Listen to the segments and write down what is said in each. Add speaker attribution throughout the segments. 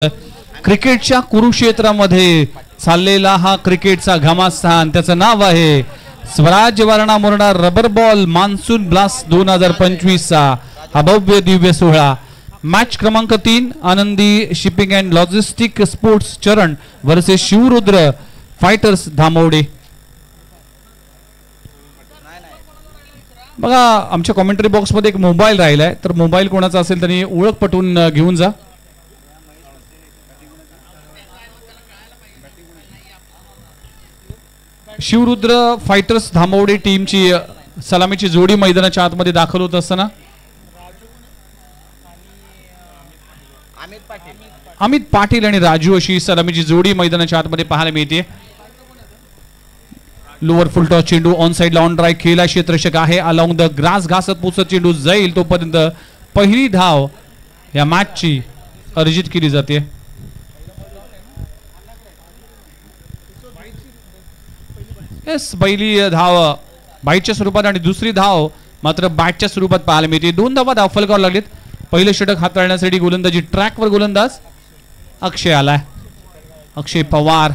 Speaker 1: क्रिकेटच्या कुरुक्षेत्रामध्ये चाललेला हा क्रिकेटचा घमासान, त्याचं नाव आहे Swaraj Warna Morna rubber ball monsoon blast 2025 चा हा भव्य दिव्य सोहळा। मॅच क्रमांक 3 आनंदी शिपिंग अँड लॉजिस्टिक स्पोर्ट्स चरण वर्सेस शिवरुद्र फायटर्स धामवडे। बघा आमच्या कमेंटरी बॉक्स मध्ये एक मोबाईल राहिलाय, तर मोबाईल कोणाचा असेल त्यांनी ओळख पटवून घेऊन जा। शिवरुद्र फायटर्स धामवडे टीमची सलामीची जोडी मैदानाच्या आतमध्ये दाखल होत असताना अमित पाटील आणि राजू अशी सलामीची जोडी मैदानाच्या आतमध्ये पाहायला मिळते। लोअर फुल टॉस चेंडू ऑन साइड ला ऑन ड्राइव खेळला, क्षेत्ररक्षक आहे अलॉंग द ग्रास, घासत पुसत चेंडू जाईल तोपर्यंत पहिली धाव या मॅचची अर्जित केली जाते। पहिली धाव बाईटच्या स्वरूपात आणि दुसरी धाव मात्र बॅटच्या स्वरूपात पाहायला मिळते। दोन धावा धाव फलकावर लागलेत। पहिले षटक हाताळण्यासाठी गोलंदाजी ट्रॅकवर गोलंदाज अक्षय आलाय। अक्षय पवार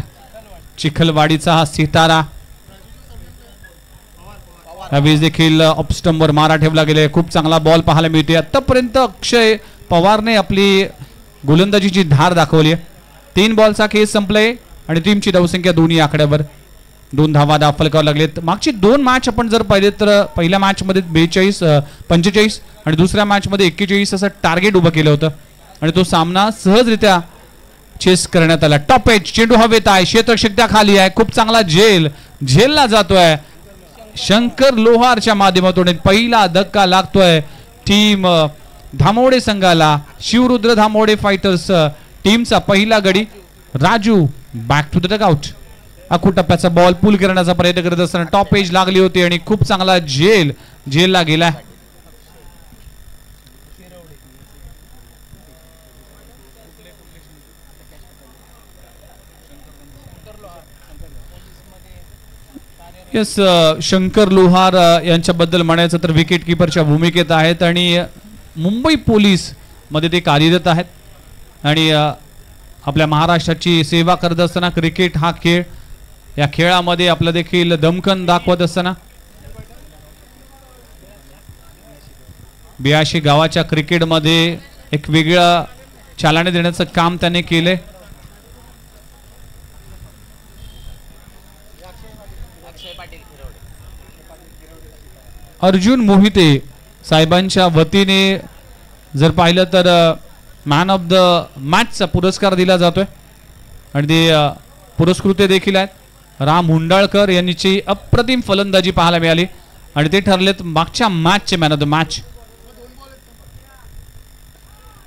Speaker 1: चिखलवाडीचा हा सितारा, यावेळी देखील ऑफ स्टंपवर मारा ठेवला गेले। खूप चांगला बॉल पाहायला मिळते। आतापर्यंत अक्षय पवारने आपली गोलंदाजीची धार दाखवली आहे। 3 बॉलचा खेळ संपलाय आणि टीमची धावसंख्या दोन्ही आकड्यावर। 2 धावा धाव फलकावर लागलेत। मागची 2 मॅच आपण जर पाहिले तर पहिल्या मॅच मध्ये 45 आणि दुसऱ्या मॅच मध्ये 41 असं टार्गेट उभं केलं होतं आणि तो सामना सहजरित्या चेस करण्यात आला। टॉप एज चेंडू हवेत आहे, क्षेत्ररक्षक त्या खाली आहे। खूप चांगला झेलला जातोय शंकर लोहारच्या माध्यमातून। पहिला धक्का लागतोय टीम धामवडे संघाला। शिवरुद्र धामवडे फायटर्स टीमचा पहिला गडी Raju back to the dugout. अखू टप्प्याचा बॉल पुल करण्याचा प्रयत्न करत असताना टॉप एज लागली होती आणि खूप चांगला झेलला गेलाय। यस शंकर लोहार यांच्याबद्दल म्हणायचं तर विकेट किपरच्या भूमिकेत आहेत आणि मुंबई पोलीस मध्ये ते कार्यरत आहेत आणि आपल्या महाराष्ट्राची सेवा करत असताना क्रिकेट हा खेळ, या खेळामध्ये आपलं देखील दमखन दाखवत असताना 82 गावाच्या क्रिकेटमध्ये एक वेगळं चालना देण्याचं काम त्याने केले। अर्जुन मोहिते साहेबांच्या वतीने जर पाहिलं तर मॅन ऑफ द मॅचचा पुरस्कार दिला जातोय आणि ते पुरस्कृते देखील आहेत। राम हुंडाळकर यांची अप्रतिम फलंदाजी पाहायला मिळाली आणि ते ठरलेत मागच्या मॅचचे मॅन ऑफ द मॅच।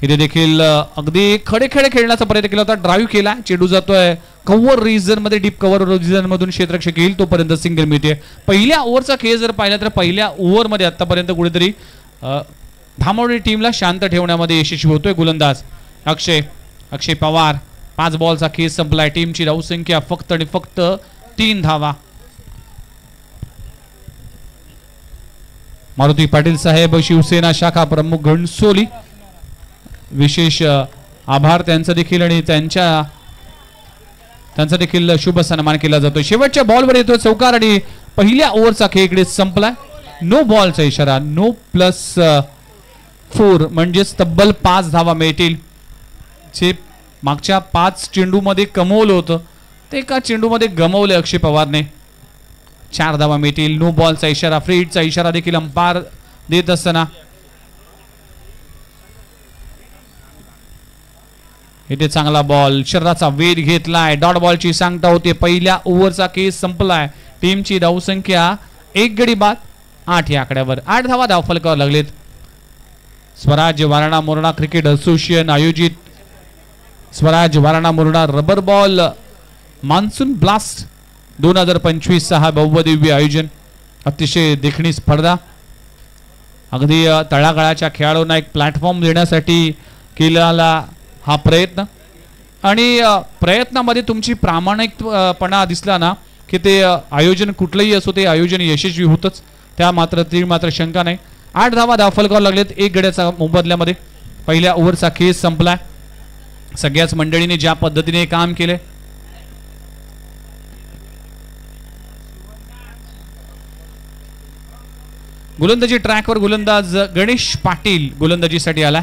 Speaker 1: इथे देखील अगदी खडे खेळण्याचा प्रयत्न केला होता, ड्राईव्ह केला, चेंडू जातोय कव्हर रिजन मध्ये, डीप कव्हर रिजन मधून क्षेत्ररक्षक येईल तोपर्यंत सिंगल मिळते। पहिल्या ओव्हरचा खेळ जर पाहिला तर पहिल्या ओव्हर मध्ये आतापर्यंत कुठेतरी धामवडे टीमला शांत ठेवण्यामध्ये यशस्वी होतोय गोलंदाज अक्षय पवार। 5 बॉलचा खेळ संपलाय। टीमची धावसंख्या फक्त आणि फक्त 3 धावा। मारुती पाटील साहेब शिवसेना शाखा प्रमुख घणसोली, विशेष आभार त्यांचा देखील आणि त्यांचा देखील शुभ सन्मान केला जातो। शेवटच्या बॉलवर येतो चौकार आणि पहिल्या ओव्हरचा खेळ इकडे संपलाय। नो बॉलचा इशारा, नो +4 म्हणजेच तब्बल 5 धावा मिळतील। जे मागच्या 5 चेंडू मध्ये कमवलं होतं ते एका चेंडू मध्ये गमवले अक्षय पवारने। 4 धावा मिळतील। नो बॉलचा इशारा, फ्री हिटचा इशारा देखील अंपायर देत असताना इथे चांगला बॉल, शरीराचा वेध घेतलाय, डॉट बॉलची सांगता होते। पहिल्या ओव्हरचा केस संपलाय। टीमची धावसंख्या 1 गडी बाद 8 या आकड्यावर। 8 धावा धाव फलकावर लागलेत। स्वराज वारणा मोरणा क्रिकेट असोसिएशन आयोजित Swaraj Warna Morna rubber ball monsoon blast 2025 चा हा भव्य दिव्य आयोजन, अतिशय देखणी स्पर्धा, अगदी तळागाळाच्या खेळाडूंना एक प्लॅटफॉर्म देण्यासाठी केलेला हा प्रयत्न आणि प्रयत्नामध्ये तुमची प्रामाणिकपणा दिसला ना की ते आयोजन कुठलंही असो ते आयोजन यशस्वी होतच, त्या मात्र शंका नाही। 8 धावा धाव फलकावर लागलेत 1 गड्याचा मोबदल्यामध्ये। पहिल्या ओव्हरचा खेळ संपलाय। सगळ्याच मंडळीने ज्या पद्धतीने काम केले, गोलंदाजी ट्रॅकवर गोलंदाज गणेश पाटील गोलंदाजीसाठी आला.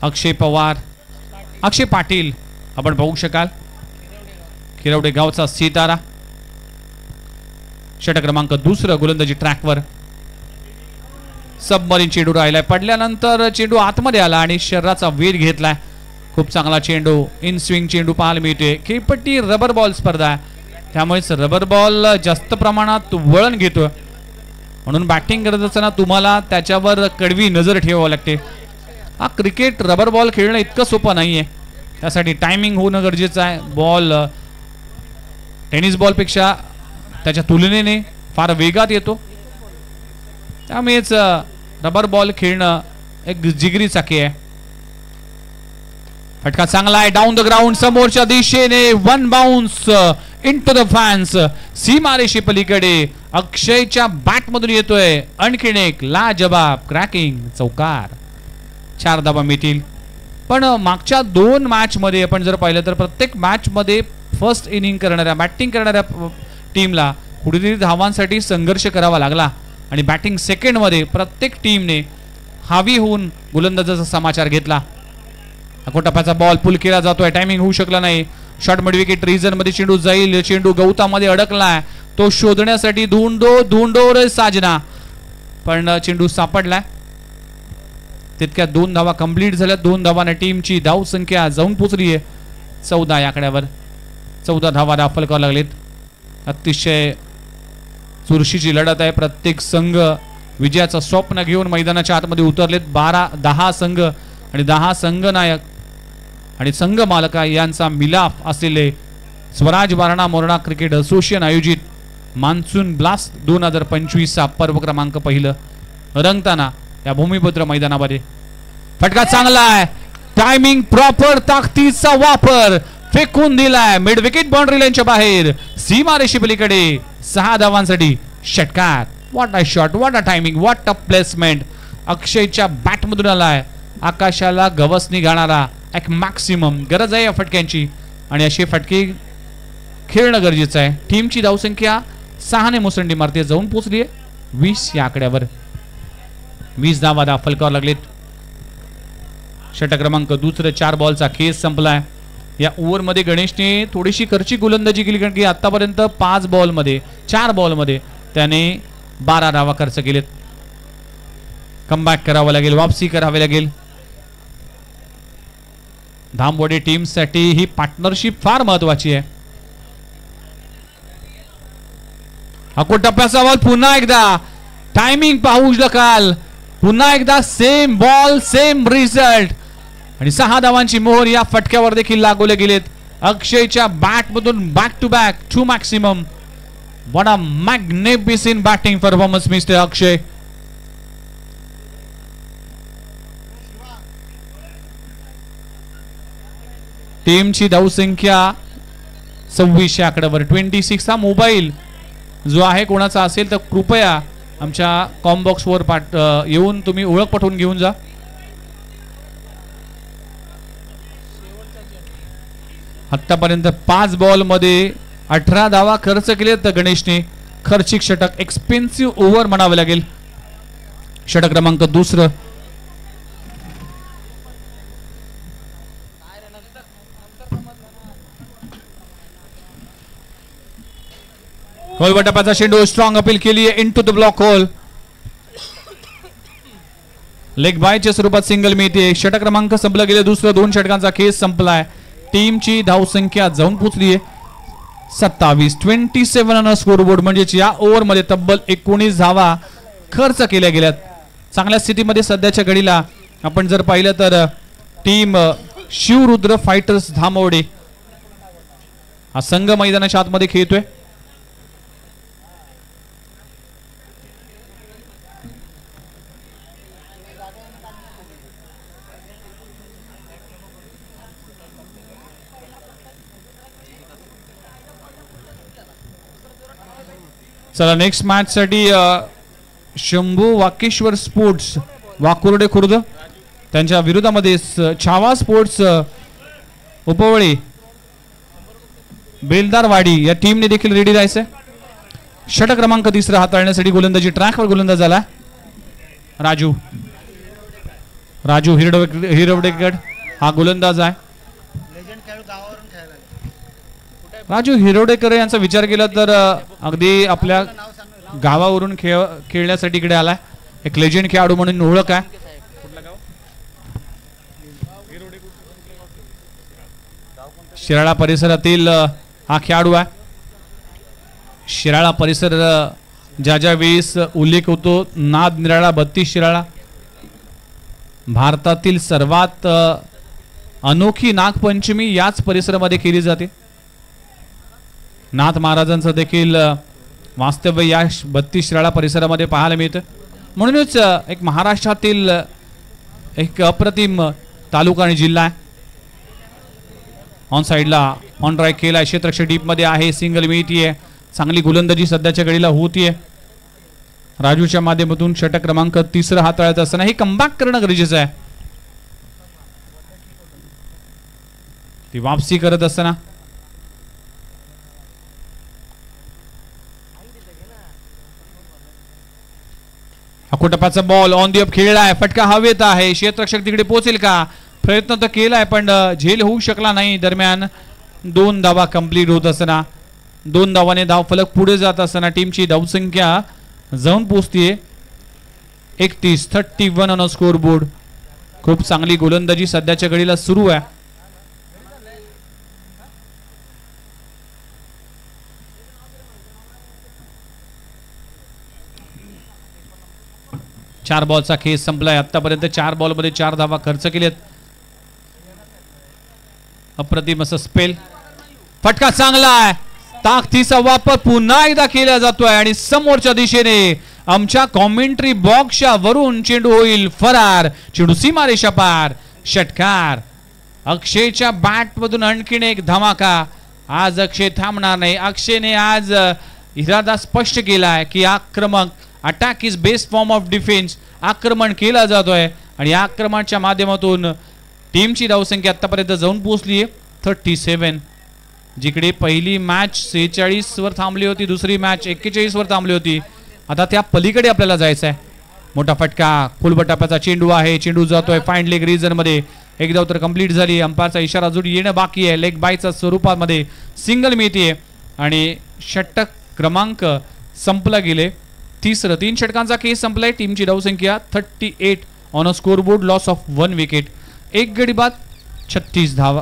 Speaker 1: अक्षय पवार, अक्षय पाटील आपण पाहू शकाल, खिरवडे गावचा सितारा. षटक क्रमांक 2 गोलंदाजी ट्रॅकवर. सबमरीन चेंडू राहिलाय, पडल्यानंतर चेंडू आतमध्ये आला आणि शरीराचा वेध घेतलाय. खूप चांगला चेंडू, इन स्विंग चेंडू पाहायला मिळते. खेळपट्टी रबर बॉल स्पर्धा आहे, त्यामुळेच रबर बॉल जास्त प्रमाणात वळण घेतो, म्हणून बॅटिंग करत असताना तुम्हाला त्याच्यावर कडवी नजर ठेवावं लागते. हा क्रिकेट रबर बॉल खेळणं इतकं सोपं नाही आहे, त्यासाठी टायमिंग होणं गरजेचं आहे. बॉल टेनिस बॉलपेक्षा त्याच्या तुलनेने फार वेगात येतो, त्यामुळेच रबर बॉल खेळणं एक जिगरी चाकी आहे. फटका चांगला आहे, डाऊन द ग्राउंड, समोरच्या दिशेने, one bounce into the fans, सीमारेषे पलीकडे. अक्षयच्या बॅट मधून येतोय आणखीन एक लाजवाब क्रॅकिंग चौकार. 4 धावा मिळतील. पण मागच्या 2 मॅच मध्ये आपण जर पाहिलं तर प्रत्येक मॅच मध्ये फर्स्ट इनिंग करणाऱ्या, बॅटिंग करणाऱ्या टीमला कुठेतरी धावांसाठी संघर्ष करावा लागला आणि बॅटिंग सेकंड मध्ये प्रत्येक टीमने हावी होऊन गोलंदाजाचा समाचार घेतला. टप्प्याचा बॉल पुल केला जातोय, टायमिंग होऊ शकला नाही. शॉर्ट मिड विकेट रिजन मध्ये चेंडू जाईल, चेंडू गवतामध्ये अडकलाय, तो शोधण्यासाठी धुंडो रे साजना, पण चेंडू सापडलाय. तितक्या 2 धावा कंप्लीट झाल्या. 2 धावाने टीमची धाव संख्या जाऊन पोचली आहे 14 या आकड्यावर. 14 धावा दाखल कराव्या लागलेत. अतिशय चुरशीची लढत आहे. प्रत्येक संघ विजयाचं स्वप्न घेऊन मैदानाच्या आतमध्ये उतरलेत. 10 संघ आणि 10 संघनायक आणि संघ मालका यांचा मिलाफ असलेले स्वराज बारणा मोरणा क्रिकेट असोसिएशन आयोजित मान्सून ब्लास्ट 2025 चा पर्व क्रमांक 1 रंगताना या भूमिपुत्र मैदानामध्ये. फटका चांगला आहे, टायमिंग प्रॉपर, ताकदीचा वापर, फेकून दिलाय मिड विकेट बाउंड्री लाईनच्या बाहेर, सीमारेषे पलीकडे. 6 धावांसाठी षटकार. What a shot, what a timing, what a placement. अक्षयच्या बॅट मधून आलाय, आकाशाला गवसणी घालणारा एक मॅक्सिमम गरज आहे या फटक्यांची आणि अशी फटके खेळणं गरजेचं आहे. टीमची धावसंख्या 6 ने मुसंडी मारते जाऊन पोहोचली आहे 20 या आकड्यावर. 20 धावा दाखल कराव्या लागलेत. षटक क्रमांक 2 4 बॉलचा खेळ संपलाय. या ओव्हर मध्ये गणेशने थोडीशी खर्ची गोलंदाजी केली, कारण की आतापर्यंत 4 बॉलमध्ये त्याने 12 धावा खर्च केलेत. कमबॅक करावं लागेल, वापसी करावी लागेल. धामवडे टीम साठी ही पार्टनरशिप फार महत्वाची आहे. टप्प्याचा बॉल पुन्हा एकदा, टायमिंग पाहू शकाल, पुन्हा एकदा सेम बॉल सेम रिझल्ट आणि 6 धावांची मोहर या फटक्यावर देखील लागवले गेलेत. अक्षयच्या बॅट मधून back to back 2 maximum. What a magnificent batting performance mister Akshay. टीमची धावसंख्या 26 या आकड्यावर. 26 हा मोबाईल जो आहे कोणाचा असेल तर कृपया आमच्या कॉमबॉक्स वर येऊन तुम्ही ओळख पटवून घेऊन जा. आतापर्यंत 5 बॉल मध्ये 18 धावा खर्च केले तर गणेशने खर्चिक षटक, एक्सपेन्सिव्ह ओव्हर म्हणावे लागेल. षटक क्रमांक 2 टप्प्याचा चेंडू, स्ट्रॉंग अपील केली आहे into the block hole. Leg बायच्या स्वरूपात सिंगल मिळते. षटक क्रमांक संपला गेले. 2 षटकांचा खेळ संपलाय. टीमची धावसंख्या जाऊन पोहोचली आहे 27. 27 ऑन स्कोरबोर्ड, म्हणजेच या ओव्हर मध्ये तब्बल 19 धावा खर्च केल्या गेल्यात. चांगल्या स्थितीमध्ये सध्याच्या घडीला आपण जर पाहिलं तर टीम शिवरुद्र फायटर्स धामवडे हा संघ मैदानाच्या आतमध्ये खेळतोय. चला नेक्स्ट मॅच साठी शंभू वाकेश्वर स्पोर्ट्स वाकुर्डे खुर्द, त्यांच्या विरोधामध्ये छावा स्पोर्ट्स उपवळी बेलदारवाडी या टीमने देखील रेडी राहायचंय. षटक क्रमांक 3 हाताळण्यासाठी गोलंदाजी ट्रॅकवर गोलंदाज झाला राजू हिरवडेकर हा गोलंदाज आहे. राजू हिरवडेकर यांचा विचार केला तर अगदी आपल्या गावावरून खेळण्यासाठी इकडे आलाय. एक लेजंड खेळाडू म्हणून ओळख आहे. शिराळा परिसरातील हा खेळाडू आहे. शिराळा परिसर ज्या वेळेस उल्लेख होतो नाद निराळा 32 शिराळा, भारतातील सर्वात अनोखी नागपंचमी याच परिसरामध्ये केली जाते. नाथ महाराजांचं देखील वास्तव्य या 32 शिराळा परिसरामध्ये पाहायला मिळतं. म्हणूनच एक महाराष्ट्रातील एक अप्रतिम तालुका आणि जिल्हा आहे. ऑन साइडला ऑन ड्राईव्ह केला, क्षेत्ररक्षक डीप मध्ये आहे, सिंगल मिळतीये, चांगली गोलंदाजी सध्याच्या घडीला होतीये. राजूच्या माध्यमातून षटक क्रमांक 3 हाताळत असताना हे कमबॅक करणं गरजेचं आहे. ती वापसी करत असताना अकोटपाचा बॉल ऑन दी अप खेळलाय, फटका हवेत आहे. क्षेत्ररक्षक तिकडे पोहोचेल का? प्रयत्न तर केलाय पण झेल होऊ शकला नाही. दरम्यान 2 धावा कंप्लीट होत असताना 2 धावाने धाव फलक पुढे जात असताना टीमची धावसंख्या जाऊन पोहोचतीये 31 ऑन स्कोर बोर्ड. खूप चांगली गोलंदाजी सध्याच्या घडीला सुरू आहे. चार बॉलचा खेळ संपलाय. आतापर्यंत 4 बॉलमध्ये 4 धावा खर्च केलेत. अप्रतिम असं स्पेल, फटका चांगला आहे. ताकदीचा वापर पुन्हा एकदा केला जातोय आणि समोरच्या दिशेने आमच्या कॉमेंट्री बॉक्सच्या वरून चेंडू होईल फरार. चेंडू सीमारेषा पार. षटकार. अक्षयच्या बॅट मधून आणखीन एक धमाका. आज अक्षय थांबणार नाही. अक्षयने आज इरादा स्पष्ट केलाय की आक्रमक attack is best form of defence. आक्रमण केला जातोय आणि या आक्रमणाच्या माध्यमातून टीमची धावसंख्या आतापर्यंत जाऊन पोहोचली 37. जिकडे पहिली मॅच 46 वर थांबली होती, दुसरी मॅच 41 वर थांबली होती, आता त्या पलीकडे आपल्याला जायचं आहे. मोठा फटका, फुलबटाप्याचा चेंडू आहे. चेंडू जातोय फाईन लेग रिजन मध्ये. एक धाव तर कंप्लीट झाली. अंपायरचा इशारा अजून येणं बाकी आहे. लेग बायच्या स्वरूपामध्ये सिंगल मिळते आणि षटक क्रमांक संपला गेले. 3 षटकांचा खेळ संपलाय. टीमची धावसंख्या 38 on a score board. Loss of 1 wicket. एक गडी बाद 36 धावा,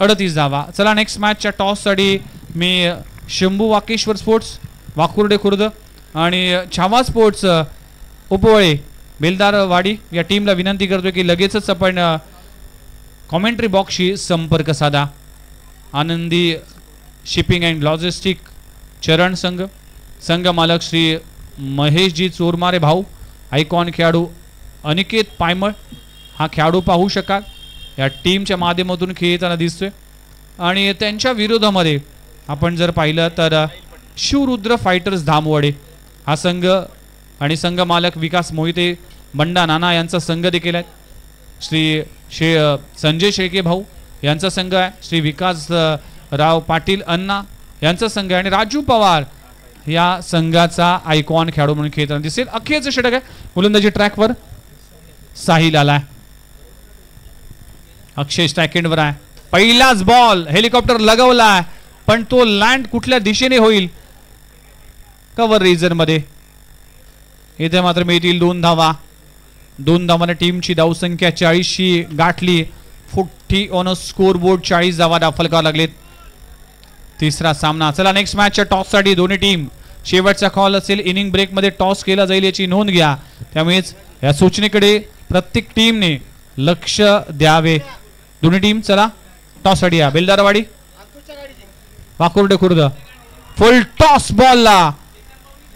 Speaker 1: 38 धावा. चला नेक्स्ट मॅचच्या टॉस साठी मी शंभू वाकेश्वर स्पोर्ट्स वाकुर्डे खुर्द आणि छावा स्पोर्ट्स उपवळे बेलदारवाडी या टीमला विनंती करतोय की लगेचच आपण कॉमेंट्री बॉक्सशी संपर्क साधा. आनंदी शिपिंग अँड लॉजिस्टिक चरण संघ मालक श्री महेशजी चोरमारे भाऊ, आयकॉन खेळाडू अनिकेत पायमळ हा खेळाडू पाहू शकाल या टीमच्या माध्यमातून खेळताना दिसतोय. आणि त्यांच्या विरोधामध्ये आपण जर पाहिलं तर शिवरुद्र फायटर्स धामवडे हा संघ आणि संघ मालक विकास मोहिते बंडा नाना यांचा संघ देखील आहे. श्री संजय शेळके भाऊ यांचा संघ आहे. श्री विकास राव पाटील अण्णा यांचा संघ आहे आणि राजू पवार या संघाचा आयकॉन खेळाडू म्हणून खेळताना दिसेल. अखेरचं षटक आहे. गोलंदाजी ट्रॅकवर साहिल आलाय. अक्षय स्टॅकेंडवर आहे. पहिलाच बॉल हेलिकॉप्टर लगवलाय पण तो लँड कुठल्या दिशेने होईल? कव्हर रिजन मध्ये. इथे मात्र मिळतील 2 धावा. 2 धावाने टीमची धावसंख्या 40शी गाठली. 40 ऑन अ स्कोर बोर्ड. 40 धावा दाखल करावे लागलेत. तिसरा सामना. चला नेक्स्ट मॅचच्या टॉस साठी दोन्ही टीम शेवटचा कॉल असेल. इनिंग ब्रेक मध्ये टॉस केला जाईल याची नोंद घ्या. त्यामुळेच या सूचनेकडे प्रत्येक टीमने लक्ष द्यावे. दोन्ही टीम चला टॉस साठी या. बेलदारवाडी वाकुर्डे खुर्द. फुल टॉस बॉलला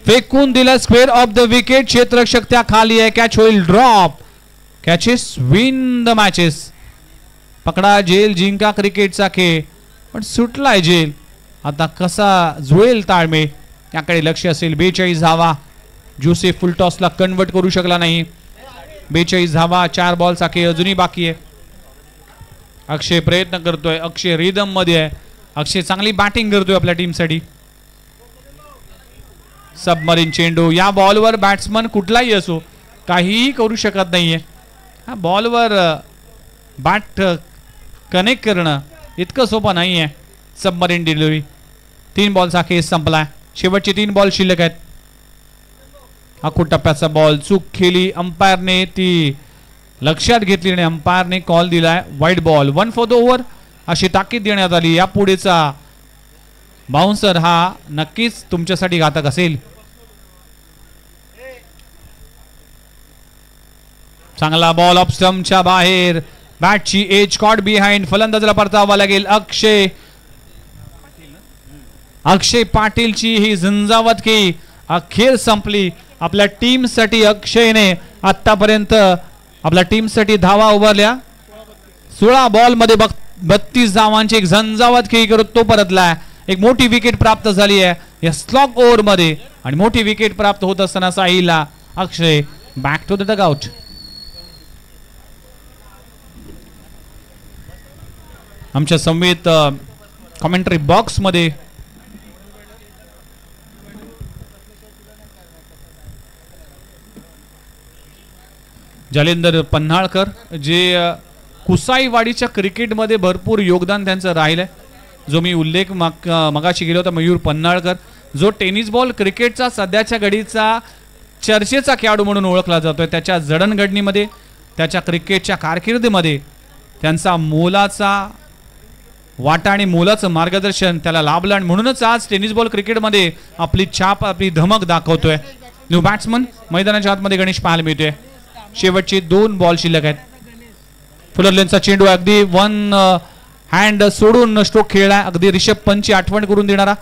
Speaker 1: फेकून दिला स्क्वेअर ऑफ द विकेट. क्षेत्ररक्षक त्या खाली आहे. कॅच होईल drop. Catches win the matches. पकडा जेल जिंका क्रिकेटचा खेळ पण सुटलाय जेल. आता कसा जुळेल ताळमेळ याकडे लक्ष असेल. 42 धावा जोसेफ फुल टॉसला कन्वर्ट करू शकला नाही. 42 धावा, 4 बॉल साखे अजूनही बाकी आहे. अक्षय प्रयत्न करतोय, अक्षय रिदम मध्ये आहे. अक्षय चांगली बॅटिंग करतोय आपल्या टीमसाठी. सबमरीन चेंडू, या बॉलवर बॅट्समन कुठलाही असो काहीही करू शकत नाहीये. हा बॉलवर बॅट कनेक्ट करणं इतकं सोपं नाहीये. Submarine delivery. 3 बॉलचा खेळ संपलाय. शेवटचे 3 बॉल शिल्लक आहेत. आखूड टप्प्याचा बॉल चूक केली अंपायरने, ती लक्षात घेतली आणि अंपायरने कॉल दिलाय वाईट बॉल. 1 फॉर द ओव्हर अशी ताकीद देण्यात आली. या पुढेचा बाउन्सर हा नक्कीच तुमच्यासाठी घातक असेल. चांगला बॉल ऑफ स्टंपच्या बाहेर. बॅटची एज कॉट बिहाइंड. फलंदाजाला परतावा लागेल. अक्षय पाटीलची ही झंझावत की अखेर संपली. आपल्या टीमसाठी अक्षयने आतापर्यंत आपल्या टीमसाठी धावा उभारल्या. 16 बॉल मध्ये 32 धावांची एक झंझावत खेळी करत तो परतलाय. एक मोठी विकेट प्राप्त झाली आहे या स्लॉग ओव्हर मध्ये आणि मोठी विकेट प्राप्त होत असताना साहिलला अक्षय बॅक टू द डगआउट. आमच्या संवेद कॉमेंटरी बॉक्स मध्ये जालेंदर पन्हाळकर जे कुसाईवाडीच्या क्रिकेटमध्ये भरपूर योगदान त्यांचं राहिलंय. जो मी उल्लेख मगाशी केला होता मयूर पन्हाळकर, जो टेनिस बॉल क्रिकेटचा सध्याच्या घडीचा चर्चेचा खेळाडू म्हणून ओळखला जातोय. त्याच्या जडणघडणीमध्ये, त्याच्या क्रिकेटच्या कारकिर्दीमध्ये त्यांचा मोलाचा वाटा आणि मोलाचं मार्गदर्शन त्याला लाभलं आणि म्हणूनच आज टेनिस बॉल क्रिकेटमध्ये आपली छाप, आपली धमक दाखवतोय. न्यू बॅट्समन मैदानाच्या आतमध्ये गणेश पाहायला मिळतोय. शेवटचे 2 बॉल शिल्लक आहेत. फुलरलेनचा चेंडू अगदी 1 हँड सोडून स्ट्रोक खेळला. अगदी रिषभ पंतची आठवण करून देणारा.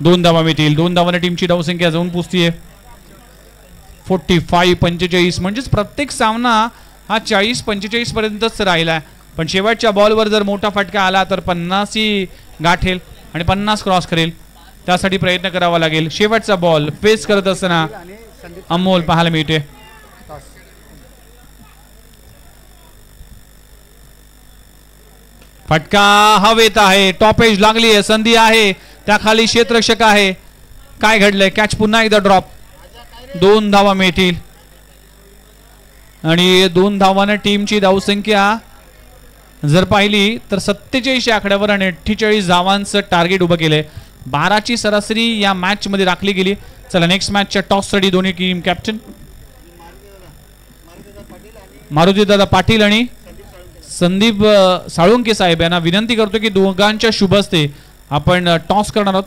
Speaker 1: 2 धावा मिळतील. 2 धावाने टीमची धावसंख्या जाऊन पोहोचतीये 45-45. म्हणजेच प्रत्येक सामना हा 40-45 पर्यंतच राहिलाय. पण शेवटच्या बॉलवर जर मोठा फटका आला तर 50 ही गाठेल आणि 50 क्रॉस करेल. त्यासाठी प्रयत्न करावा लागेल. शेवटचा बॉल फेस करत असताना अमोल पाहायला मिळते. फटका हवेत आहे. टॉप एज लागली आहे. संधी आहे. त्या खाली क्षेत्ररक्षक आहे. काय घडलंय? कॅच पुन्हा एकदा ड्रॉप. 2 धावा मिळतील आणि 2 धावाने टीमची धावसंख्या जर पाहिली तर 47 आकड्यावर आणि 48 धावांचं टार्गेट उभं केलंय. 12ची सरासरी या मॅच मध्ये राखली गेली. चला नेक्स्ट मॅचच्या टॉस साठी दोन्ही टीम कॅप्टन मारुतीदादा पाटील आणि संदीप साळुंके साहेब यांना विनंती करतो की दोघांच्या शुभ हस्ते आपण टॉस करणार आहोत.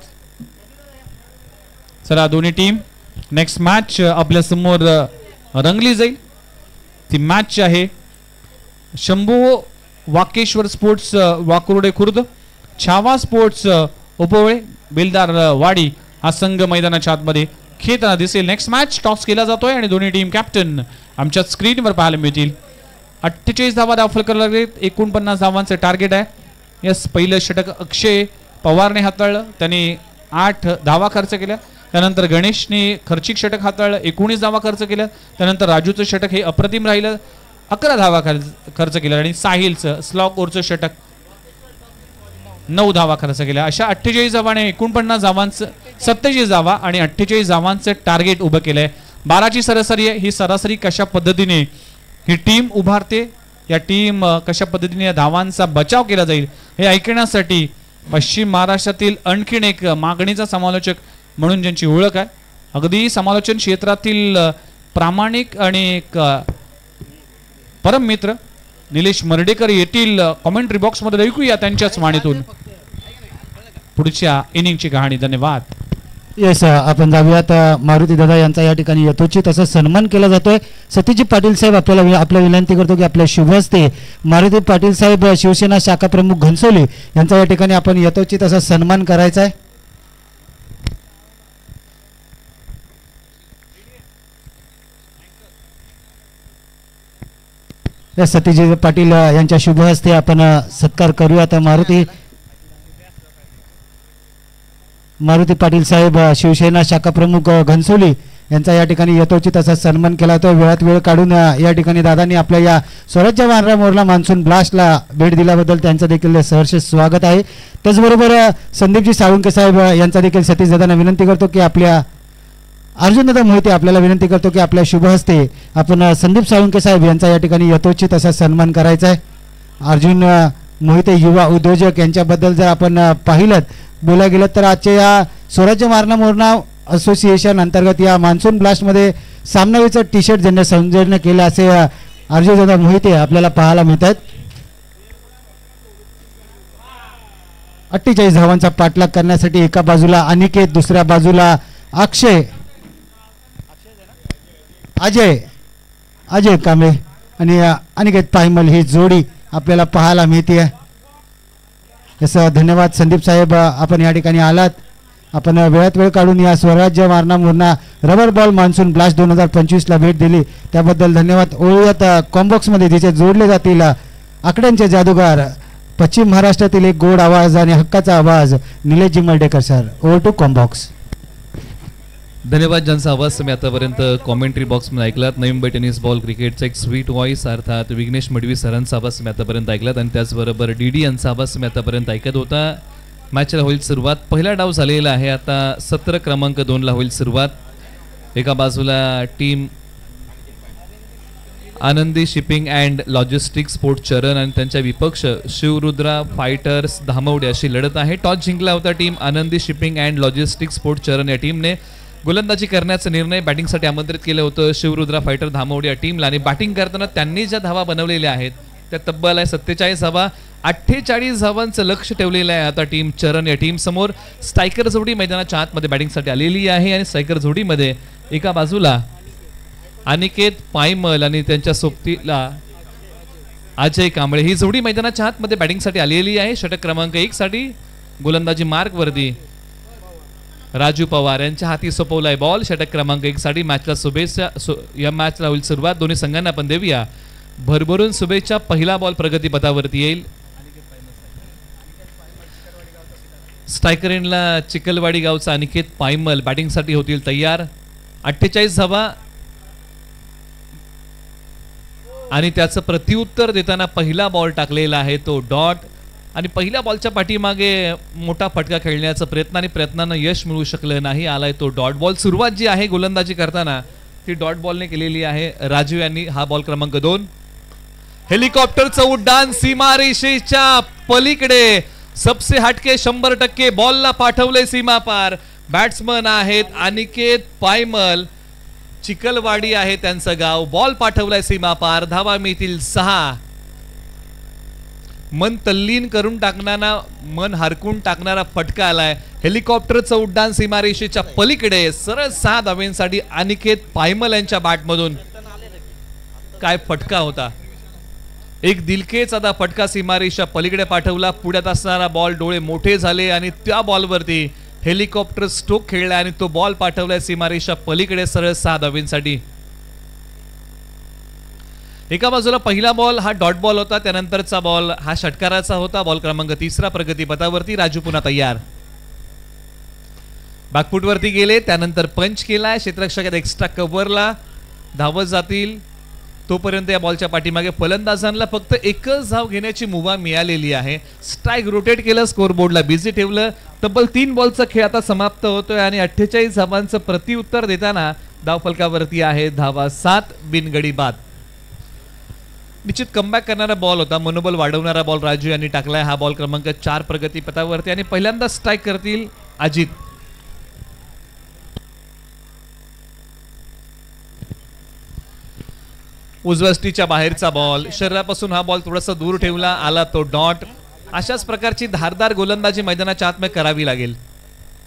Speaker 1: चला दोन्ही टीम नेक्स्ट मॅच आपल्या समोर रंगली जाईल. ती मॅच आहे शंभू वाकेश्वर स्पोर्ट्स वाकुर्डे खुर्द, छावा स्पोर्ट्स उपवळे बेलदार वाडी हा संघ मैदानाच्या आतमध्ये खेळताना दिसेल. नेक्स्ट मॅच टॉस केला जातोय आणि दोन्ही टीम कॅप्टन आमच्या स्क्रीनवर पाहायला मिळतील. 48 धावा दाखल करायला लागले. 49 धावांचं टार्गेट आहे. यस, पहिलं षटक अक्षय पवारने हाताळलं. त्याने 8 धावा खर्च केल्या. त्यानंतर गणेशने खर्चिक षटक हाताळलं. 19 धावा खर्च केल्या. त्यानंतर राजूचं षटक हे अप्रतिम राहिलं. 11 धावा खर्च केल्या आणि साहिलचं स्लॉग ओव्हरचं षटक 9 धावा खर्च केल्या. अशा 48 धावाने 49 धावांचं 27 धावा आणि 48 धावांचं टार्गेट उभं केलंय. 12ची सरासरी आहे. ही सरासरी कशा पद्धतीने ही टीम उभारते, या टीम कशा पद्धतीने धावांचा बचाव केला जाईल हे ऐकण्यासाठी पश्चिम महाराष्ट्रातील आणखीन एक मागणीचा समालोचक म्हणून ज्यांची ओळख आहे, अगदी समालोचन क्षेत्रातील प्रामाणिक आणि एक परम मित्र निलेश मर्डेकर येथील कॉमेंट्री बॉक्स मध्ये ऐकूया त्यांच्याच वाणीतून पुढच्या इनिंगची कहाणी. धन्यवाद.
Speaker 2: येस, आपण जाऊयात. मारुती दादा यांचा या ठिकाणी यथोचित असा सन्मान केला जातोय. सतीजी पाटील साहेब आपल्या विनंती करतो की आपल्या शुभ हस्ते मारुती पाटील साहेब शिवसेना शाखा प्रमुख घनसोली यांचा या ठिकाणी आपण यथोचित असा सन्मान करायचा आहे. सतीजी पाटील यांच्या शुभ हस्ते आपण सत्कार करूयात. मारुती मारुती पाटील साहेब शिवसेना शाखा प्रमुख घनसोली यांचा या ठिकाणी यथोचित असा सन्मान केला होता. वेळात वेळ काढून या ठिकाणी दादांनी आपल्या या स्वराज्य वानरा मोरला मान्सून ब्लास्टला भेट दिल्याबद्दल त्यांचं देखील सहर्ष स्वागत आहे. त्याचबरोबर संदीपजी साळुंके साहेब यांचा देखील सतीश दादांना विनंती करतो की आपल्या अर्जुन दादा मोहिते आपल्याला विनंती करतो की आपल्या शुभ हस्ते आपण संदीप साळुंके साहेब यांचा या ठिकाणी यथोचित असा सन्मान करायचा आहे. अर्जुन मोहिते युवा उद्योजक यांच्याबद्दल जर आपण पाहिलं बोलायला गेलं तर आजच्या या स्वराज्य वानरा मोरला असोसिएशन अंतर्गत या मान्सून ब्लास्टमध्ये सामनावीचं टी शर्ट ज्यांनी संयोजन केलं असे अर्जुन दादा मोहिते आपल्याला पाहायला मिळतात. 48 धावांचा पाठलाग करण्यासाठी एका बाजूला अनिकेत, दुसऱ्या बाजूला अक्षय अजय कांबळे आणि अनिकेत पायमल ही जोडी आपल्याला पाहायला मिळते. याचा धन्यवाद संदीप साहेब, आपण या ठिकाणी आलात. आपण वेळात वेळ काढून या स्वराज्य वानरा मोरला रबर बॉल मान्सून ब्लास्ट 2025ला भेट दिली त्याबद्दल धन्यवाद. ओळूयात कॉम्बॉक्समध्ये जिथे जोडले जातील आकड्यांचे जादूगार, पश्चिम महाराष्ट्रातील एक गोड आवाज आणि हक्काचा आवाज Nilesh Jimaldekar sir. Over to comm box.
Speaker 3: धन्यवाद. ज्यांचा आवाज तुम्ही आतापर्यंत कॉमेंट्री बॉक्समध्ये ऐकलात. नवी मुंबई टेनिस बॉल क्रिकेटचा एक स्वीट व्हॉइस अर्थात विघ्नेश मडवी सरांचा आवाज तुम्ही आतापर्यंत ऐकलात आणि त्याचबरोबर डीडी यांचा आवाज तुम्ही आतापर्यंत ऐकत होता. मॅचला होईल सुरुवात. पहिला डाव झालेला आहे. आता सत्र क्रमांक 2ला होईल सुरुवात. एका बाजूला टीम आनंदी शिपिंग अँड लॉजिस्टिक्स स्पोर्ट चरण आणि त्यांच्या विपक्ष शिवरुद्रा फायटर्स धामवडे अशी लढत आहे. टॉस जिंकला होता टीम आनंदी शिपिंग अँड लॉजिस्टिक्स स्पोर्ट चरण या टीमने. गोलंदाजी करण्याचा निर्णय बॅटिंगसाठी आमंत्रित केलं होतं शिवरुद्रा फायटर धामवडे या टीमला आणि बॅटिंग करताना त्यांनी ज्या धावा बनवलेल्या आहेत त्या तब्बल आहे 47 धावा. 48 धावांचं लक्ष ठेवलेलं आहे आता टीम चरण या टीम समोर. स्ट्रायकर जोडी मैदानाच्या आतमध्ये बॅटिंगसाठी आलेली आहे आणि स्ट्रायकर जोडीमध्ये एका बाजूला अनिकेत पायमल आणि त्यांच्या सोबतीला अजय कांबळे ही जोडी मैदानाच्या आतमध्ये बॅटिंगसाठी आलेली आहे. षटक क्रमांक 1 साठी गोलंदाजी मार्कवरती राजू पवार यांच्या हाती सोपवलाय बॉल. षटक क्रमांक 1 साठी मॅचला शुभेच्छा. या मॅचला होईल सुरुवात. दोन्ही संघांना आपण देऊया भरभरून शुभेच्छा. पहिला बॉल प्रगतीपथावरती येईल. स्ट्रायकर एंडला चिखलवाडी गावचा अनिकेत पायमल बॅटिंगसाठी होतील तयार. 48 धावा आणि त्याचं प्रत्युत्तर देताना पहिला बॉल टाकलेला आहे तो डॉट आणि पहिल्या बॉलच्या पाठीमागे मोठा फटका खेळण्याचा प्रयत्न आणि प्रयत्नानं यश मिळू शकलं नाही. आलाय तो डॉट बॉल. सुरुवात जी आहे गोलंदाजी करताना ती डॉट बॉलने केलेली आहे राजू यांनी. हा बॉल क्रमांक 2. हेलिकॉप्टरचं उड्डाण सीमारेषेच्या पलीकडे सबसे हटके 100% बॉलला पाठवले सीमा पार. बॅट्समन आहेत अनिकेत पायमल, चिखलवाडी आहे त्यांचं गाव. बॉल पाठवलाय सीमा पार. धावा मिळतील 6. मन तल्लीन करून टाकणारा, मन हरकून टाकणारा फटका आलाय. हेलिकॉप्टरचं उड्डाण सीमारेषेच्या पलीकडे सरळ 6 धावांसाठी अनिकेत पायमल यांच्या बॅटमधून. काय फटका होता. एक दिलखेच आता फटका सीमारेषा पलीकडे पाठवला. पुढ्यात असणारा बॉल डोळे मोठे झाले आणि त्या बॉलवरती हेलिकॉप्टर स्ट्रोक खेळला आणि तो बॉल पाठवलाय सीमारेषा पलीकडे सरळ 6 धावांसाठी. एका बाजूला पहिला बॉल हा डॉट बॉल होता. त्यानंतरचा बॉल हा षटकाराचा होता. बॉल क्रमांक 3 प्रगतीपथावरती. राजू पुन्हा तयार. बॅकफुटवरती गेले त्यानंतर पंच केलाय. क्षेत्ररक्षकात एक्स्ट्रा कव्हरला धावत जातील. तोपर्यंत या बॉलच्या पाठीमागे फलंदाजांना फक्त एकच धाव घेण्याची मुभा मिळालेली आहे. स्ट्राईक रोटेट केलं, स्कोर बोर्डला बिझी ठेवलं. तब्बल 3 बॉलचा खेळ आता समाप्त होतोय आणि 48 धावांचं प्रत्युत्तर देताना धावफलकावरती आहे धावा 7 बिनगडी बाद. निश्चित कमबॅक करणारा बॉल होता. मनोबल वाढवणारा बॉल राजू यांनी टाकलाय. हा बॉल क्रमांक 4 प्रगतीपथावरती आणि पहिल्यांदा स्ट्राईक करतील अजित. उजव्या स्टीच्या बाहेरचा बॉल. शरीरापासून हा बॉल थोडासा दूर ठेवला. आला तो डॉट. अशाच प्रकारची धारदार गोलंदाजी मैदानाच्या आतमध्ये करावी लागेल.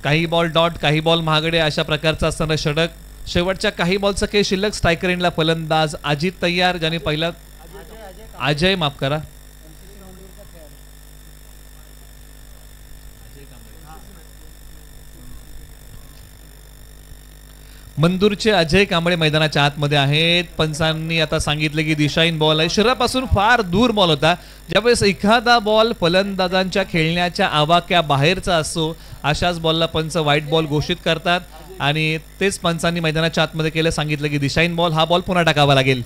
Speaker 3: काही बॉल डॉट, काही बॉल महागडे अशा प्रकारचा असणारा षटक. शेवटच्या काही बॉलचा खेळ शिल्लक. स्ट्रायकर एंडला फलंदाज अजित तयार, ज्याने पहिला अजय माफ करा मंदूरचे अजय कांबळे मैदानाच्या आतमध्ये आहेत. पंचांनी आता सांगितले की दिशाहीन बॉल आहे, शरीरापासून फार दूर बॉल होता. ज्यावेळेस एखादा बॉल फलंदाजांच्या खेळण्याच्या आवाक्या बाहेरचा असतो अशाच बॉलला पंच व्हाईट बॉल घोषित करतात आणि तेच पंचांनी मैदानाच्या आतमध्ये केलं. सांगितलं की दिशाहीन बॉल, हा बॉल पुन्हा टाकावा लागेल.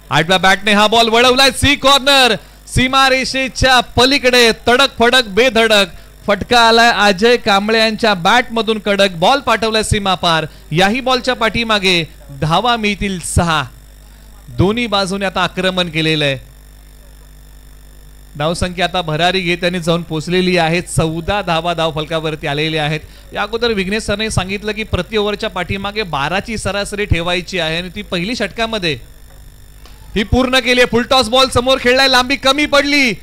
Speaker 3: 8व्या बॅटने हा बॉल वळवलाय सी कॉर्नर, सीमारेषेच्या पलीकडे तडक फडक बेधडक फटका आलाय. अजय कांबळे यांच्या बॅट मधून कडक बॉल पाठवलाय सीमा पार. याही बॉलच्या पाठीमागे धावा मिळतील 6. दोन्ही बाजूने आता आक्रमण केलेलं आहे. धावसंख्या आता भरारी घेत त्यांनी जाऊन पोहोचलेली आहे. 14 धावा धाव फलकावरती आलेले आहेत. या अगोदर विघ्नेश सरने सांगितलं की प्रति ओव्हरच्या पाठीमागे 12ची सरासरी ठेवायची आहे आणि ती पहिली षटकामध्ये ही पूर्ण केली. फुलटॉस बॉल समोर खेळलाय, लांबी कमी पडली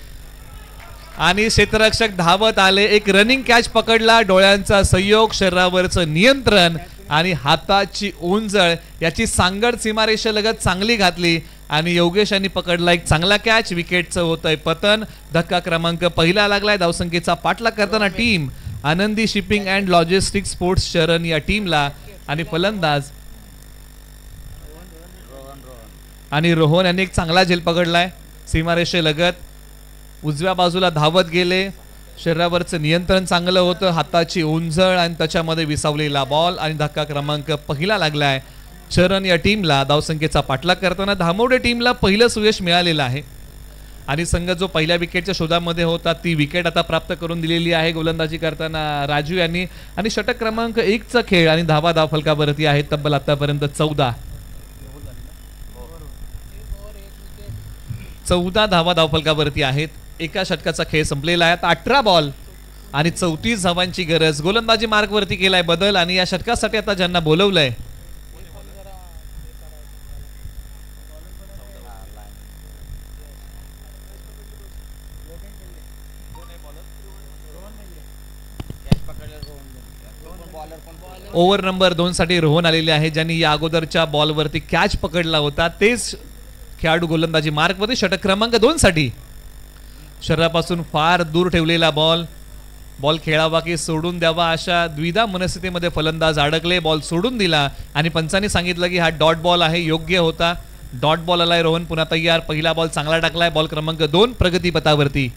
Speaker 3: आणि क्षेत्ररक्षक धावत आले. एक रनिंग कॅच पकडला. डोळ्यांचा संयोग, शरीरावरचं नियंत्रण आणि हाताची ओंजळ याची सांगड सीमारेषेलगत चांगली घातली आणि योगेश यांनी पकडला एक चांगला कॅच. विकेटचं होतंय पतन. धक्का क्रमांक पहिला लागलाय. धावसंख्येचा पाठलाग करताना टीम आनंदी शिपिंग अँड लॉजिस्टिक स्पोर्ट्स शरण या टीमला आणि फलंदाज आणि रोहन यांनी एक चांगला झेल पकडलाय. सीमारेषेलगत उजव्या बाजूला धावत गेले. शरीरावरचं नियंत्रण चांगलं होतं, हाताची ओंजळ आणि त्याच्यामध्ये विसावलेला बॉल आणि धक्का क्रमांक पहिला लागलाय. शरण या टीमला धावसंख्येचा पाठलाग करताना धामोडे टीमला पहिलं सुयश मिळालेलं आहे आणि संघ जो पहिल्या विकेटच्या शोधामध्ये होता ती विकेट आता प्राप्त करून दिलेली आहे गोलंदाजी करताना राजू यांनी. आणि षटक क्रमांक 1चा खेळ आणि धावा धाव फलकावरती आहेत तब्बल आतापर्यंत 14 धावा धावफलकावरती आहेत. एका षटकाचा खेळ संपलेला आहे. आता 18 बॉल आणि 34 धावांची गरज. गोलंदाजी मार्गवरती केलाय बदल आणि या षटकासाठी आता ज्यांना बोलवलंय ओव्हर नंबर 2 साठी रोहन आलेले आहे, ज्यांनी या अगोदरच्या बॉलवरती कॅच पकडला होता. तेच खेळाडू गोलंदाजी मार्कमध्ये षटक क्रमांक 2 साठी. शरीरापासून फार दूर ठेवलेला बॉल खेळावा की सोडून द्यावा अशा द्विधा मनस्थितीमध्ये फलंदाज अडकले. बॉल सोडून दिला आणि पंचांनी सांगितलं की हा डॉट बॉल आहे. योग्य होता. डॉट बॉल आलाय. रोहन पुन्हा तयार. पहिला बॉल चांगला टाकलाय. बॉल क्रमांक 2 प्रगतीपथावरती.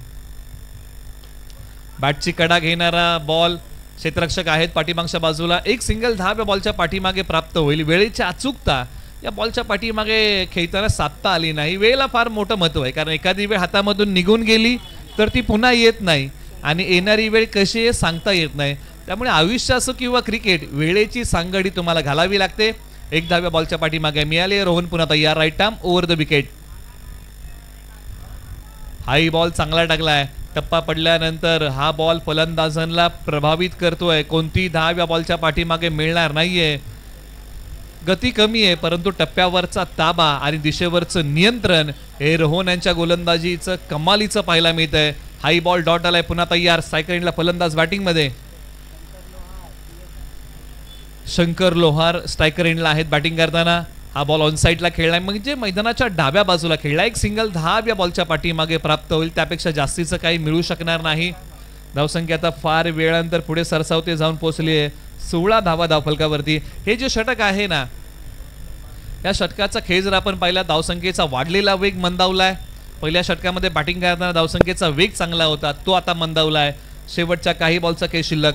Speaker 3: बॅटची कडा घेणारा बॉल क्षेत्ररक्षक आहेत पाठीमागच्या बाजूला. एक सिंगल धाव या बॉलच्या पाठीमागे प्राप्त होईल. वेळेची अचूकता या बॉलच्या पाठीमागे खेळताना साधता आली नाही. वेळेला फार मोठं महत्व आहे, कारण एखादी वेळ हातामधून निघून गेली तर ती पुन्हा येत नाही आणि येणारी वेळ कशी आहे सांगता येत नाही. त्यामुळे आयुष्य असो किंवा क्रिकेट, वेळेची सांगडी तुम्हाला घालावी लागते. एक धाव या बॉलच्या पाठीमागे मिळाली. रोहन पुन्हा तयार. Right arm over the wicket. High ball चांगला टाकलाय. टप्पा पडल्यानंतर हा बॉल फलंदाजांना प्रभावित करतोय. कोणती धाव या बॉलच्या पाठीमागे मिळणार नाहीये. गती कमी आहे, परंतु टप्प्यावरचा ताबा आणि दिशेवरचं नियंत्रण हे रोहन यांच्या गोलंदाजीचं कमालीचं पाहायला मिळत आहे. हाई बॉल डॉट आलाय. पुन्हा तयार. स्ट्रायकर एंडला फलंदाज बॅटिंग मध्ये. शंकर लोहार स्ट्रायकर एंडला आहेत बॅटिंग करताना. हा बॉल ऑन साईडला खेळलाय, म्हणजे मैदानाच्या डाव्या बाजूला खेळलाय. एक सिंगल धाव या बॉलच्या पाठीमागे प्राप्त होईल. त्यापेक्षा जास्तीचं काही मिळू शकणार नाही. धावसंख्या आता फार वेळानंतर पुढे सरसावते जाऊन पोहोचली आहे. 16 धावा धावफलकावरती. हे जे षटक आहे ना, या षटकाचा खेळ जर आपण पाहिला, धावसंख्येचा वाढलेला वेग मंदावलाय. पहिल्या षटकामध्ये बॅटिंग करताना धावसंख्येचा वेग चांगला होता, तो आता मंदावलाय. शेवटच्या काही बॉलचा खेळ शिल्लक.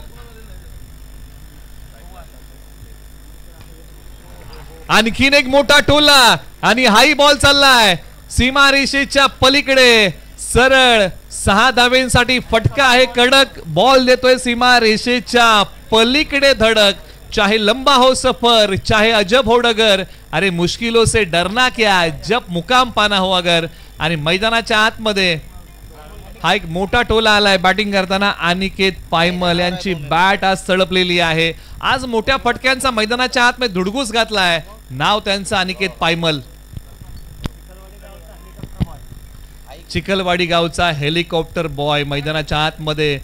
Speaker 3: आणखीन एक मोठा टोला आणि हाई बॉल चाललाय सीमारेषेच्या पलीकडे. सरळ 6 धावेंसाठी फटका आहे. कडक बॉल देतोय सीमारेषेच्या पलीकडे धडक. चाहे लंबा हो सफर, चाहे अजब हो डगर, अरे मुश्किलों से डरना क्या, जब मुकाम पाना हो अगर. आणि मैदानाच्या आतमध्ये हा एक मोठा टोला आलाय बॅटिंग करताना. अनिकेत पायमल यांची बॅट आज तळपलेली आहे. आज मोठ्या फटक्यांचा मैदानाच्या आतमध्ये धुडगूस घातलाय. नाव त्यांचं अनिकेत पायमल. चिखलवाडी गावचा हेलिकॉप्टर बॉय मैदानाच्या आतमध्ये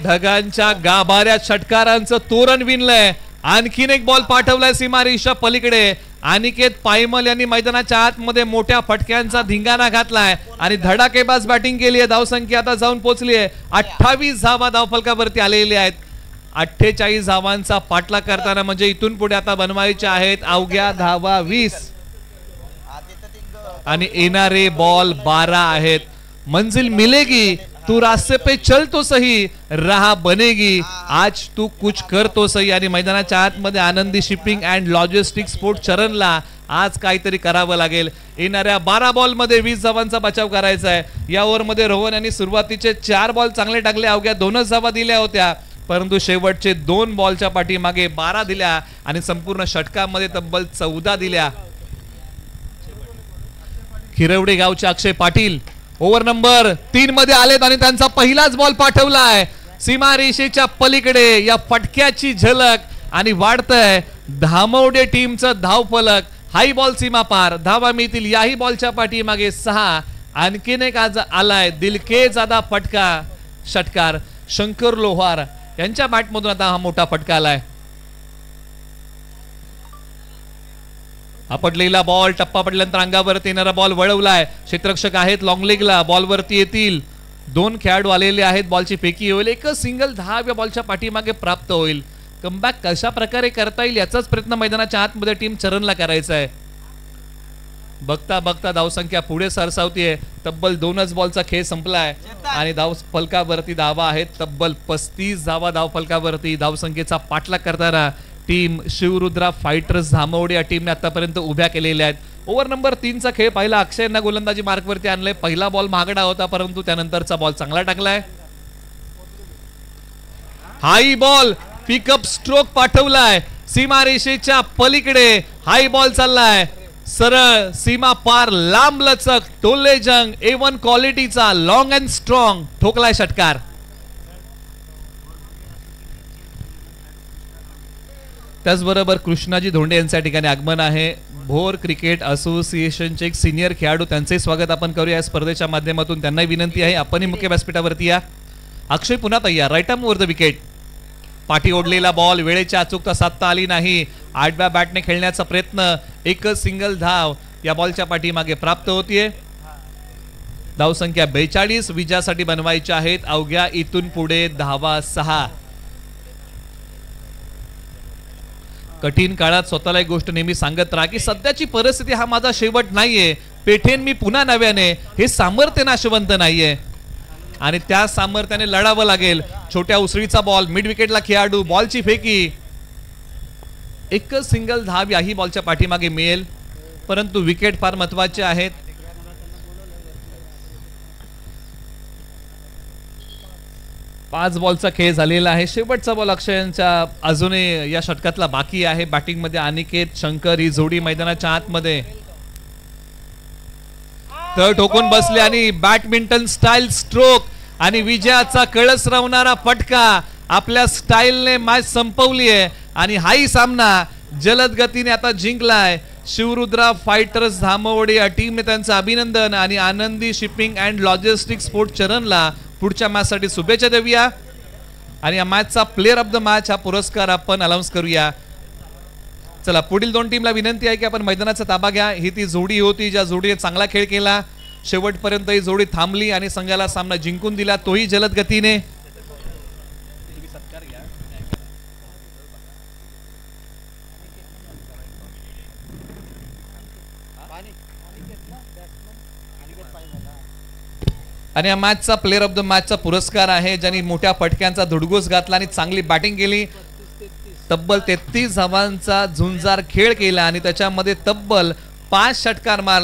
Speaker 3: ढगांच्या गाभाऱ्या षटकारांचं तोरण विणलंय. आणखीन एक बॉल पाठवलाय सीमारेषा पलीकडे. अनिकेत पायमल यांनी मैदानाच्या आतमध्ये मोठ्या फटक्यांचा धिंगाणा घातलाय आणि धडाकेबाज बॅटिंग केली आहे. धावसंख्या आता जाऊन पोहोचली आहे 28 धावा धावफलकावरती आलेली आहेत. 48 धावांचा पाठलाग करताना, म्हणजे इथून पुढे आता बनवायचे आहेत अवघ्या धावा 20 आणि येणारे बॉल 12 आहेत. मंजिल मिलेगी, तू रास्ते पे चल तो सही, राह बनेगी, आज तू कुछ कर तो सही. आणि मैदानाच्या आतमध्ये आनंदी शिपिंग अँड लॉजिस्टिक स्पोर्ट चरणला आज काहीतरी करावं लागेल. येणाऱ्या 12 बॉल मध्ये 20 धावांचा बचाव करायचा आहे. या ओव्हरमध्ये रोहन यांनी सुरुवातीचे 4 बॉल चांगले टाकले, अवघ्या 2च धावा दिल्या होत्या, परंतु शेवटचे 2 बॉलच्या पाठीमागे 12 दिल्या आणि संपूर्ण षटकामध्ये तब्बल 14 दिल्या. खिरवडे गावचे अक्षय पाटील ओव्हर नंबर 3 मध्ये आलेत आणि त्यांचा पहिलाच बॉल पाठवलाय सीमारेषेच्या पलीकडे. या फटक्याची झलक आणि वाढतंय धामवडे टीमचं धावफलक. हाई बॉल सीमा पार, धावा मिळतील. याही बॉलच्या पाठीमागे 6. आणखीन एक आज आलाय दिलके जादा फटका षटकार शंकर लोहार यांच्या बॅटमधून आता हा मोठा फटका आलाय. आपटलेला बॉल टप्पा पडल्यानंतर अंगावरती येणारा बॉल वळवलाय. क्षेत्ररक्षक आहेत लॉंग लेगला, बॉल वरती येतील. 2 खेळाडू आलेले आहेत, बॉलची फेकी होईल. एकच सिंगल धाव या बॉलच्या पाठीमागे प्राप्त होईल. कमबॅक कशा प्रकारे करता येईल याचाच प्रयत्न मैदानाच्या आतमध्ये टीम चरणला करायचा आहे. बघता बघता धावसंख्या पुढे सरसावतीये. तब्बल 2च बॉलचा खेळ संपलाय आणि धाव फलकावरती धावा आहेत तब्बल 35 धावा धाव फलकावरती. धावसंख्येचा पाठलाग करताना टीम शिवरुद्रा फायटर्स धामवडे या टीमने आतापर्यंत उभ्या केलेल्या आहेत. ओव्हर नंबर 3चा खेळ पाहिला. अक्षयना गोलंदाजी मार्कवरती आणलंय. पहिला बॉल महागडा होता, परंतु त्यानंतरचा बॉल चांगला टाकलाय. हाई बॉल पिकअप स्ट्रोक पाठवलाय सीमारेषेच्या पलीकडे. हाई बॉल चाललाय सरळ सीमा पार, लांब लचक टोले जंग A1 क्वालिटीचा लॉंग अँड स्ट्रॉंग ठोकलाय षटकार. त्याचबरोबर कृष्णाजी धोंडे यांच्या ठिकाणी आगमन आहे. भोर क्रिकेट असोसिएशनचे एक सिनियर खेळाडू, त्यांचे स्वागत आपण करूया या स्पर्धेच्या माध्यमातून. त्यांनाही विनंती आहे आपणही मुख्य व्यासपीठावरती या. अक्षय पुन्हा तयार, right arm over the wicket. पाठी ओढलेला बॉल वेळेच्या अचूकता साधता आली नाही. आडव्या बॅटने खेळण्याचा प्रयत्न, एकच सिंगल धाव या बॉलच्या पाठीमागे प्राप्त होतीये. धावसंख्या 42 विजयासाठी बनवायच्या आहेत. अवघ्या इथून पुढे धावा 6. कठीण काळात स्वतःला एक गोष्ट नेहमी सांगत राहा की सध्याची परिस्थिती हा माझा शेवट नाहीये, पेठेन मी पुन्हा नव्याने. हे सामर्थ्य नाशवंत नाहीये आणि त्या सामर्थ्याने लढावं लागेल. छोट्या उसळीचा बॉल, मिड विकेटला खेळाडू, बॉलची फेकी. एकच सिंगल धाव याही बॉलच्या पाठीमागे मिळेल, परंतु विकेट फार महत्वाचे आहेत. पाच बॉलचा खेळ झालेला आहे. शेवटचा बॉल अक्षयांच्या अजूनही या षटकातला बाकी आहे. बॅटिंग मध्ये अनिकेत शंकर ही जोडी मैदानाच्या आतमध्ये तर ठोकून बसले आणि बॅडमिंटन स्टाईल स्ट्रोक आणि विजयाचा कळस रावणारा फटका. आपल्या स्टाईलने मॅच संपवली आहे आणि हाही सामना जलद गतीने आता जिंकलाय. शिवरुद्रा फायटर्स धामवडे या टीमने त्यांचं अभिनंदन आणि आनंदी शिपिंग अँड लॉजिस्टिक स्पोर्ट चरणला पुढच्या मॅच साठी शुभेच्छा देऊया आणि या मॅचचा प्लेअर ऑफ द मॅच हा पुरस्कार आपण अनाउन्स करूया. चला, पुढील 2 टीमला विनंती आहे की आपण मैदानाचा ताबा घ्या. ही ती जोडी होती ज्या जोडीने चांगला खेळ केला. शेवटपर्यंत ही जोडी थांबली आणि संघाला सामना जिंकून दिला, तोही जलद गतीने. आणि या मॅचचा प्लेअर ऑफ द मॅचचा पुरस्कार आहे ज्यांनी मोठ्या फटक्यांचा धुडगूस घातला आणि चांगली बॅटिंग केली. तब्बल 33 धावांचा झुंजार खेळ केला आणि त्याच्यामध्ये तब्बल 5 षटकार मारले.